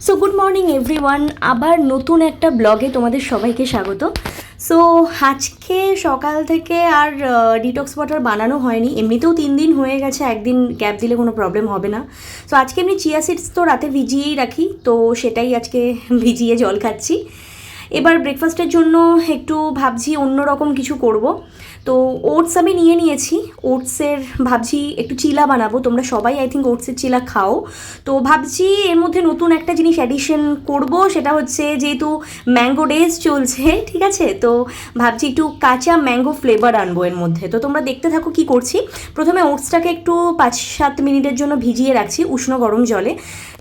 So good morning everyone, আবার নতুন একটা ব্লগে তোমাদের সবাইকে স্বাগত। সো আজকে সকাল থেকে আর ডিটক্স ওয়াটার বানানো হয়নি, এমনিতেও 3 দিন হয়ে গেছে, একদিন গ্যাপ দিলে কোনো প্রবলেম হবে না। সো আজকে এমনি চিয়া সিডস তো রাতে ভিজিয়েই রাখি, তো সেটাই আজকে ভিজিয়ে জল খাচ্ছি। এবার ব্রেকফাস্টের জন্য একটু ভাবছি অন্যরকম কিছু করব। তো ওটস আমি নিয়ে নিয়েছি, ওটসের ভাবছি একটু চিলা বানাবো। তোমরা সবাই আই থিঙ্ক ওটসের চিলা খাও, তো ভাবছি এর মধ্যে নতুন একটা জিনিস অ্যাডিশন করব, সেটা হচ্ছে যেহেতু ম্যাঙ্গো ডেজ চলছে, ঠিক আছে, তো ভাবছি একটু কাঁচা ম্যাঙ্গো ফ্লেভার আনবো এর মধ্যে। তো তোমরা দেখতে থাকো কি করছি। প্রথমে ওটসটাকে একটু 5-7 মিনিটের জন্য ভিজিয়ে রাখছি উষ্ণ গরম জলে,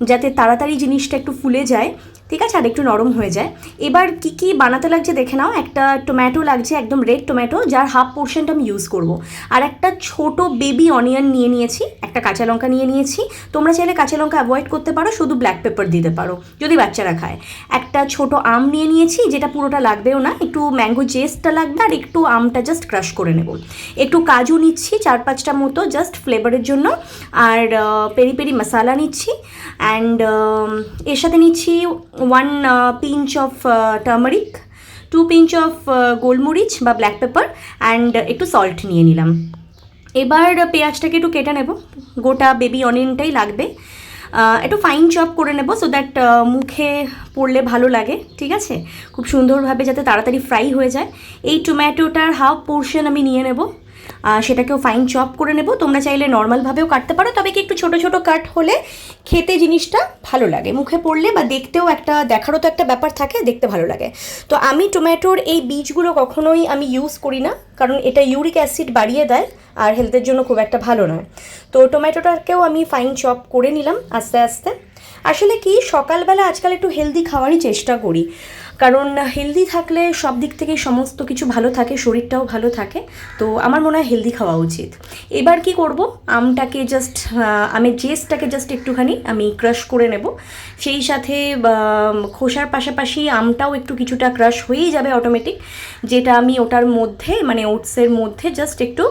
যাতে তাড়াতাড়ি জিনিসটা একটু ফুলে যায়, ঠিক আছে, আর একটু নরম হয়ে যায়। এবার কি কি বানাতে লাগছে দেখে নাও। একটা টমেটো লাগছে, একদম রেড টমেটো, যার হাফ পোর্শনটা আমি ইউজ করব। আর একটা ছোট বেবি অনিয়ন নিয়ে নিয়েছি, একটা কাঁচা লঙ্কা নিয়ে নিয়েছি। তোমরা চাইলে কাঁচা লঙ্কা অ্যাভয়েড করতে পারো, শুধু ব্ল্যাক পেপার দিতে পারো যদি বাচ্চারা খায়। একটা ছোট আম নিয়ে নিয়েছি, যেটা পুরোটা লাগবেও না, একটু ম্যাঙ্গো জেস্টটা লাগবে, আর একটু আমটা জাস্ট ক্রাশ করে নেব। একটু কাজু নিচ্ছি 4-5টা মতো, জাস্ট ফ্লেভারের জন্য। আর পেরি পেরি মশালা নিচ্ছি, অ্যান্ড এর সাথে নিচ্ছি 1 pinch of turmeric, 2 pinch of গোলমরিচ বা ব্ল্যাক পেপার, অ্যান্ড একটু সল্ট নিয়ে নিলাম। এবার পেঁয়াজটাকে একটু কেটে নেব, গোটা বেবি অনিয়নটাই লাগবে। একটু ফাইন চপ করে নেব, সো দ্যাট মুখে পড়লে ভালো লাগে, ঠিক আছে, খুব সুন্দরভাবে যাতে তাড়াতাড়ি ফ্রাই হয়ে যায়। এই টমেটোটার হাফ পোর্শন আমি নিয়ে নেব, সেটাকেও ফাইন চপ করে নেব। তোমরা চাইলে নর্মালভাবেও কাটতে পারো, তবে কি একটু ছোটো ছোটো কাট হলে খেতে জিনিসটা ভালো লাগে, মুখে পড়লে বা দেখতেও একটা, দেখারও তো একটা ব্যাপার থাকে, দেখতে ভালো লাগে। তো আমি টমেটোর এই বীজগুলো কখনোই আমি ইউজ করি না, কারণ এটা ইউরিক অ্যাসিড বাড়িয়ে দেয় আর হেলথের জন্য খুব একটা ভালো নয়। তো টমেটোটাকেও আমি ফাইন চপ করে নিলাম আস্তে আস্তে। আসলে কি, সকালবেলা আজকাল একটু হেলদি খাওয়ারই চেষ্টা করি, কারণ হেলদি থাকলে সব দিক থেকেই সমস্ত কিছু ভালো থাকে, শরীরটাও ভালো থাকে। তো আমার মনে হয় হেলদি খাওয়া উচিত। এবার কি করব, আমটাকে জাস্ট, আমের জেসটাকে জাস্ট একটুখানি আমি ক্রাশ করে নেব। সেই সাথে খোসার পাশাপাশি আমটাও একটু কিছুটা ক্রাশ হয়েই যাবে অটোমেটিক, যেটা আমি ওটার মধ্যে, মানে ওটসের মধ্যে জাস্ট একটু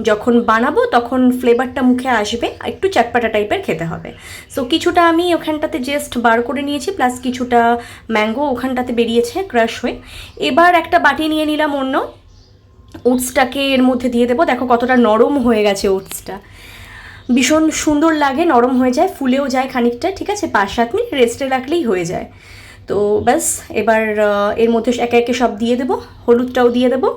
যখন বানাবো তখন ফ্লেভারটা মুখে আসবে, একটু চটপাটা টাইপের খেতে হবে। সো কিছুটা আমি ওখানটাতে জাস্ট বার করে নিয়েছি, প্লাস কিছুটা ম্যাঙ্গো ওখানটাতে বেরিয়েছে ক্রাশ হয়ে। এবার একটা বাটি নিয়ে নিলাম অন্য, ওটসটাকে এর মধ্যে দিয়ে দেবো। দেখো কতটা নরম হয়ে গেছে ওটসটা, ভীষণ সুন্দর লাগে, নরম হয়ে যায়, ফুলেও যায় খানিকটা, ঠিক আছে, 5-7 মিনিট রেস্টে রাখলেই হয়ে যায়। তো ব্যাস, এবার এর মধ্যে একে একে সব দিয়ে দেবো, হলুদটাও দিয়ে দেবো,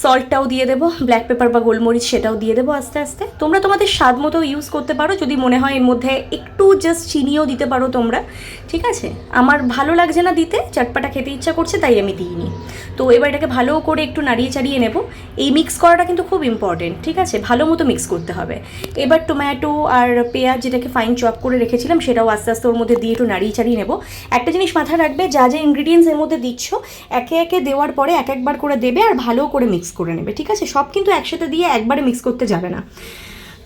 সল্টটাও দিয়ে দেবো, ব্ল্যাক পেপার বা গোলমরিচ সেটাও দিয়ে দেবো আস্তে আস্তে। তোমরা তোমাদের স্বাদ মতো ইউজ করতে পারো, যদি মনে হয় এর মধ্যে একটু জাস্ট চিনিও দিতে পারো তোমরা, ঠিক আছে। আমার ভালো লাগছে না দিতে, চটপাটা খেতে ইচ্ছা করছে, তাই আমি দিইনি। তো এবার এটাকে ভালো করে একটু নাড়িয়ে চাড়িয়ে নেব। এই মিক্স করাটা কিন্তু খুব ইম্পর্টেন্ট, ঠিক আছে, ভালো মতো মিক্স করতে হবে। এবার টমেটো আর পেঁয়াজ যেটাকে ফাইন চপ করে রেখেছিলাম সেটাও আস্তে আস্তে ওর মধ্যে দিয়ে একটু নাড়িয়ে চাড়িয়ে নেব। একটা জিনিস মাথায় রাখবে, যা যা ইনগ্রিডিয়েন্টস এর মধ্যে দিচ্ছ একে একে দেওয়ার পরে এক একবার করে দেবে আর ভালো করে মিক্স করে নেবে, ঠিক আছে, সব কিন্তু একসাথে দিয়ে একবারে মিক্স করতে যাবে না।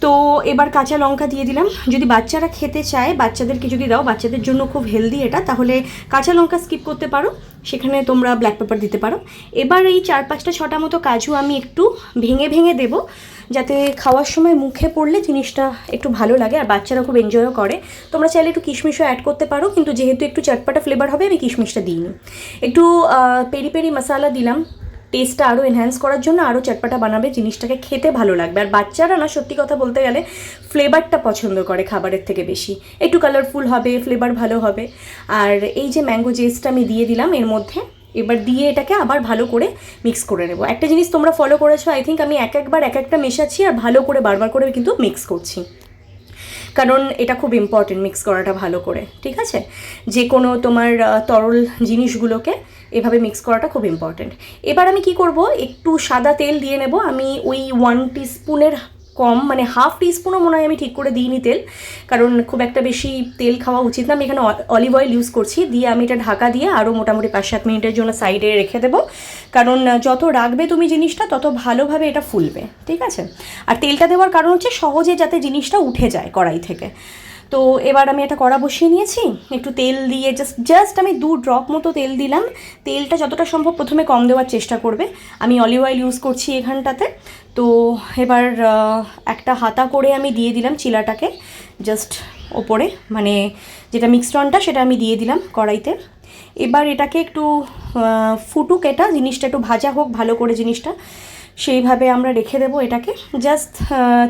তো এবার কাঁচা লঙ্কা দিয়ে দিলাম, যদি বাচ্চারা খেতে চায়, বাচ্চাদেরকে যদি দাও, বাচ্চাদের জন্য খুব হেলদি এটা, তাহলে কাঁচা লঙ্কা স্কিপ করতে পারো, সেখানে তোমরা ব্ল্যাক পেপার দিতে পারো। এবার এই 4-5টা-6টা মতো কাজু আমি একটু ভেঙে ভেঙে দেবো, যাতে খাওয়ার সময় মুখে পড়লে জিনিসটা একটু ভালো লাগে আর বাচ্চারা খুব এনজয়ও করে। তোমরা চাইলে একটু কিশমিশও অ্যাড করতে পারো, কিন্তু যেহেতু একটু চটপাটা ফ্লেভার হবে আমি কিশমিশটা দিইনি। একটু পেরি পেরি মশালা দিলাম, টেস্টটা আরও এনহ্যান্স করার জন্য, আরও চটপাটা বানাবে, জিনিসটাকে খেতে ভালো লাগবে। আর বাচ্চারা না, সত্যি কথা বলতে গেলে ফ্লেভারটা পছন্দ করে খাবারের থেকে বেশি, একটু কালারফুল হবে, ফ্লেভার ভালো হবে। আর এই যে ম্যাঙ্গো জেসটা আমি দিয়ে দিলাম এর মধ্যে, এবার দিয়ে এটাকে আবার ভালো করে মিক্স করে নেব। একটা জিনিস তোমরা ফলো করেছো আই থিঙ্ক, আমি এক একবার এক একটা মেশাচ্ছি আর ভালো করে বারবার করে কিন্তু মিক্স করছি, কারণ এটা খুব ইম্পর্টেন্ট মিক্স করাটা ভালো করে, ঠিক আছে। যে কোনো তোমার তরল জিনিসগুলোকে এভাবে মিক্স করাটা খুব ইম্পর্টেন্ট। এবার আমি কি করব, একটু সাদা তেল দিয়ে নেব। আমি ওই 1 টিস্পুনের কম, মানে হাফ টিস্পুনও মনে হয় আমি ঠিক করে দিইনি তেল, কারণ খুব একটা বেশি তেল খাওয়া উচিত না। আমি এখানে অলিভ অয়েল ইউজ করছি, দিয়ে আমি এটা ঢাকা দিয়ে আরও মোটামুটি 5-7 মিনিটের জন্য সাইডে রেখে দেবো, কারণ যত রাখবে তুমি জিনিসটা তত ভালোভাবে এটা ফুলবে, ঠিক আছে। আর তেলটা দেওয়ার কারণ হচ্ছে সহজে যাতে জিনিসটা উঠে যায় কড়াই থেকে। তো এবার আমি একটা কড়া বসিয়ে নিয়েছি, একটু তেল দিয়ে জাস্ট আমি 2 ড্রপ মতো তেল দিলাম। তেলটা যতটা সম্ভব প্রথমে কম দেওয়ার চেষ্টা করবে, আমি অলিভ অয়েল ইউজ করছি এখানটাতে। তো এবার একটা হাতা করে আমি দিয়ে দিলাম চিলাটাকে, জাস্ট ওপরে, মানে যেটা মিক্সডনটা সেটা আমি দিয়ে দিলাম কড়াইতে। এবার এটাকে একটু ফুটুক, এটা জিনিসটা একটু ভাজা হোক ভালো করে জিনিসটা, সেইভাবে আমরা রেখে দেবো এটাকে জাস্ট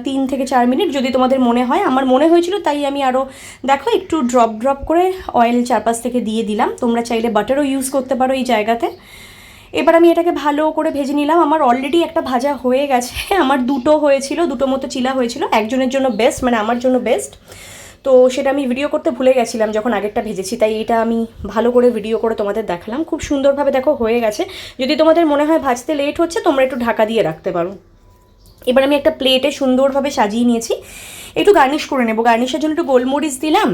3 থেকে 4 মিনিট যদি তোমাদের মনে হয়। আমার মনে হয়েছিল তাই আমি আরও দেখো একটু ড্রপ করে অয়েল চারপাশ থেকে দিয়ে দিলাম। তোমরা চাইলে বাটারও ইউজ করতে পারো এই জায়গাতে। এবার আমি এটাকে ভালো করে ভেজে নিলাম। আমার অলরেডি একটা ভাজা হয়ে গেছে, আমার দুটো হয়েছিল, দুটো মতো চিলা হয়েছিল, একজনের জন্য বেস্ট, মানে আমার জন্য বেস্ট। তো সেটা আমি ভিডিও করতে ভুলে গেছিলাম যখন আগেরটা ভেজেছি, তাই এটা আমি ভালো করে ভিডিও করে তোমাদের দেখালাম। খুব সুন্দরভাবে দেখো হয়ে গেছে। যদি তোমাদের মনে হয় ভাজতে লেট হচ্ছে তোমরা একটু ঢাকা দিয়ে রাখতে পারো। এবার আমি একটা প্লেটে সুন্দরভাবে সাজিয়ে নিয়েছি, একটু গার্নিশ করে নেব। গার্নিশের জন্য একটু গোলমরিচ দিলাম,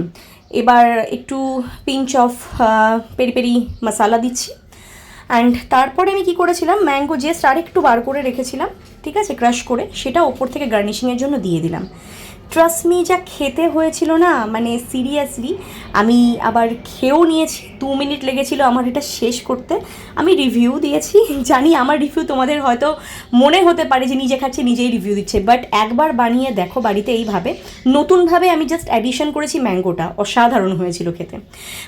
এবার একটু পিঞ্চ অফ পেরি পেরি মশলা দিচ্ছি। অ্যান্ড তারপরে আমি কি করেছিলাম, ম্যাঙ্গো জেস্ট আর একটু বার করে রেখেছিলাম, ঠিক আছে, ক্রাশ করে, সেটা ওপর থেকে গার্নিশিংয়ের জন্য দিয়ে দিলাম। ট্রাস্ট মি, যা খেতে হয়েছিল না, মানে সিরিয়াসলি আমি আবার খেয়েও নিয়েছি। 2 মিনিট লেগেছিল আমার এটা শেষ করতে। আমি রিভিউ দিয়েছি, জানি আমার রিভিউ তোমাদের হয়তো মনে হতে পারে যে নিজে খাচ্ছে নিজেই রিভিউ দিচ্ছে, বাট একবার বানিয়ে দেখো বাড়িতে এইভাবে, নতুনভাবে আমি জাস্ট অ্যাডিশন করেছি ম্যাঙ্গোটা, অসাধারণ হয়েছিল খেতে।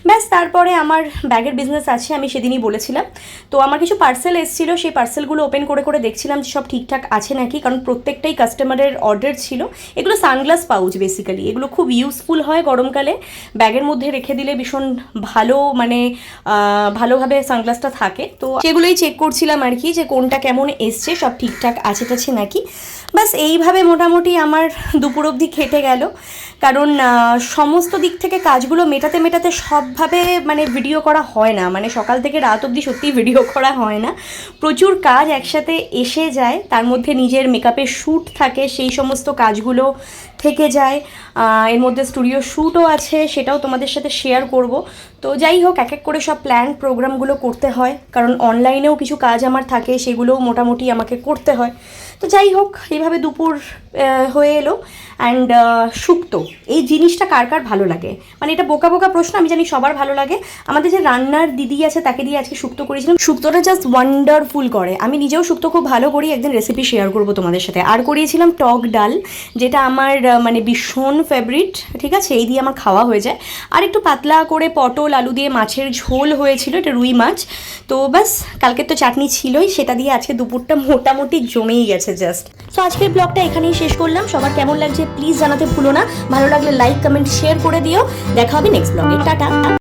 ব্যাস, তারপরে আমার ব্যাগের বিজনেস আছে, আমি সেদিনই বলেছিলাম। তো আমার কিছু পার্সেল এসেছিলো, সেই পার্সেলগুলো ওপেন করে করে দেখছিলাম যে সব ঠিকঠাক আছে নাকি, কারণ প্রত্যেকটাই কাস্টমারের অর্ডার ছিল। এগুলো সানগ্লাস পাউচ বেসিক্যালি, এগুলো খুব ইউজফুল হয় গরমকালে, ব্যাগের মধ্যে রেখে দিলে ভীষণ ভালো, মানে ভালোভাবে সানগ্লাসটা থাকে। তো সেগুলোই চেক করছিলাম আর কি, যে কোনটা কেমন এসছে, সব ঠিকঠাক আছে টাছে নাকি। বাস এইভাবে মোটামুটি আমার দুপুর অবধি কেটে গেল, কারণ সমস্ত দিক থেকে কাজগুলো মেটাতে মেটাতে সবভাবে মানে ভিডিও করা হয় না, মানে সকাল থেকে রাত অবধি সত্যিই ভিডিও করা হয় না, প্রচুর কাজ একসাথে এসে যায়, তার মধ্যে নিজের মেকআপের শ্যুট থাকে, সেই সমস্ত কাজগুলো থেকে যায়। এর মধ্যে স্টুডিও শ্যুটও আছে, সেটাও তোমাদের সাথে শেয়ার করব। তো যাই হোক, এক এক করে সব প্ল্যান প্রোগ্রামগুলো করতে হয়, কারণ অনলাইনেও কিছু কাজ আমার থাকে, সেগুলোও মোটামুটি আমাকে করতে হয়। তো যাই হোক, এইভাবে দুপুর হয়ে এলো। অ্যান্ড শুক্তো, এই জিনিসটা কার কার ভালো লাগে, মানে এটা বোকা বোকা প্রশ্ন, আমি জানি সবার ভালো লাগে। আমাদের যে রান্নার দিদি আছে তাকে দিয়ে আজকে শুক্তো করেছিলাম, শুক্তোটা জাস্ট ওয়ান্ডারফুল করে। আমি নিজেও শুক্তো খুব ভালো করি, একদিন রেসিপি শেয়ার করবো তোমাদের সাথে। আর করিয়েছিলাম টক ডাল, যেটা আমার মানে ভীষণ ফেভারিট, ঠিক আছে, এই দিয়ে আমার খাওয়া হয়ে যায়। আর একটু পাতলা করে পটল আলু দিয়ে মাছের ঝোল হয়েছিল, এটা রুই মাছ। তো ব্যাস, কালকের তো চাটনি ছিলই, সেটা দিয়ে আজকে দুপুরটা মোটামুটি জমেই গেছে জাস্ট। তো আজকের ব্লগটা এখানেই শেষ করলাম। সবার কেমন লাগছে প্লিজ জানাতে ভুলো না, ভালো লাগলে লাইক কমেন্ট শেয়ার করে দিও। দেখা হবে নেক্সট ব্লগে, টাটা।